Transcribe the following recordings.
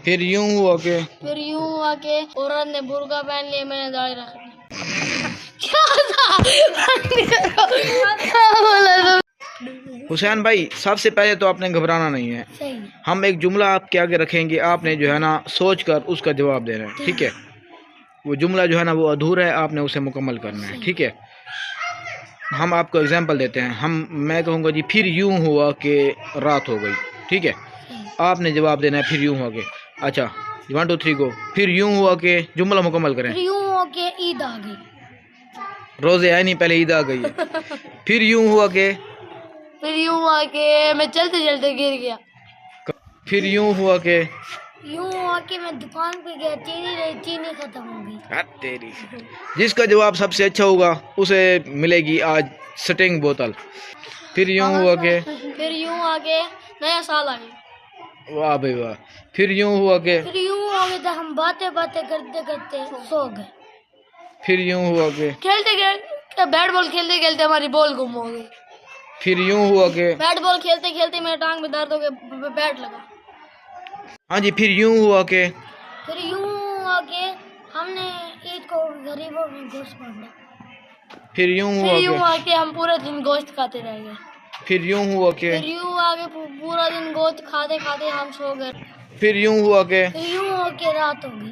फिर यूं हुआ के औरत ने बुर्का पहन लिया, मैंने दाढ़ी रख ली। क्या बोला? हुसैन भाई, सबसे पहले तो आपने घबराना नहीं है। सही। हम एक जुमला आपके आगे रखेंगे, आपने जो है ना सोच कर उसका जवाब देना है, ठीक है? वो जुमला जो है ना वो अधूरा है, आपने उसे मुकम्मल करना है, ठीक है? हम आपको एग्जांपल देते हैं। मैं कहूँगा जी, फिर यूं हुआ कि रात हो गई, ठीक है? आपने जवाब देना है फिर यूं हुआ के। अच्छा, 1 2 3 गो। फिर यूं हुआ के, जुमला मुकम्मल करें। फिर यूं हुआ के ईद आ गई। रोजे आए नहीं, पहले ईद आ गई है। फिर यूं हुआ के, फिर यूं हुआ के मैं चलते चलते गिर गया। फिर यूं हुआ के, यूं हुआ के मैं दुकान पे गया, चीनी खत्म हो गई। तेरी। जिसका जवाब सबसे अच्छा होगा उसे मिलेगी आज स्टिंग बोतल। फिर यूं हुआ के, फिर यूं हुआ के नया साल आ गया। वाह भाई वाह। फिर यूं हुआ के, फिर यूं हुआ के हम बातें करते करते सो गए। फिर यूं हुआ के, खेलते खेलते बैट बॉल खेलते खेलते हमारी बॉल गुम हो गई। फिर यूं हुआ के, बैट बॉल खेलते खेलते मेरे टांग में दर्द हो गया, बैट लगा। हाँ जी, फिर यूं हुआ के, फिर यूं हुआ के हमने ईद को गरीबों में गोश्त बांटा। फिर यूं हुआ के हम पूरा दिन गोश्त खाते रह गए। फिर यूं हुआ के, फिर यूं हुआ के पूरा दिन गोश्त खाते खाते हम सो गए। फिर यूं हुआ के, फिर यूं हुआ के रात हो गई।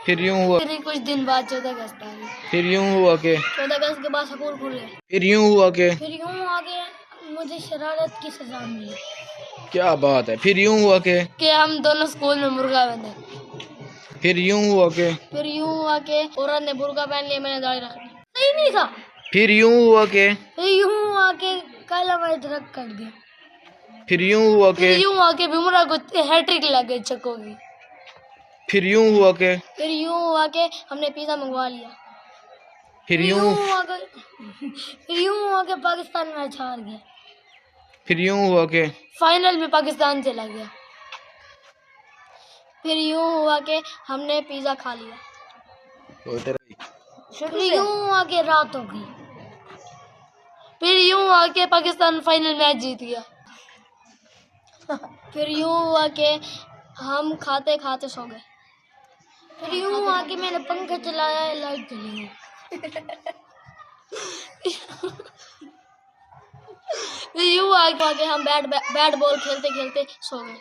फिर यूं हुआ, फिर कुछ दिन बाद 14 अगस्त आ गई। फिर यूं हुआ के, 14 अगस्त के बाद स्कूल खुल गए। फिर यूं हुआ के, फिर यूं हुआ के मुझे शरारत की सजा मिली। क्या बात है। फिर यूं हुआ के हम दोनों स्कूल में मुर्गा बने। फिर यूं हुआ के, फिर यूं हुआ के औरत ने बुर्का पहन लिया, मैंने दाढ़ी रख ली। सही नहीं था। फिर यूं हुआ के, फिर यूं हुआ के कल हमारे ट्रक कट गया। फिर यूं हुआ के, फिर यूं हुआ के बुमराह को हैट्रिक लग गई छक्कों की। फिर यूं हुआ के, फिर यूं हुआ के हमने पिज़्ज़ा मंगवा लिया। फिर यूं फिर यूं हुआ के पाकिस्तान मैच हार गया। फिर यूं हुआ के, फाइनल में पाकिस्तान चला गया। फिर यूं हुआ के हमने पिज़्ज़ा खा लिया। फिर यूं हुआ के रात हो गई। फिर यूं हुआ के पाकिस्तान फाइनल मैच जीत गया। फिर यूं हुआ के हम खाते खाते सो गए। फिर यूं हुआ के मैंने पंखा चलाया, लाइट चली गई। फिर यूं हुआ के हम बैट बॉल खेलते खेलते सो गए।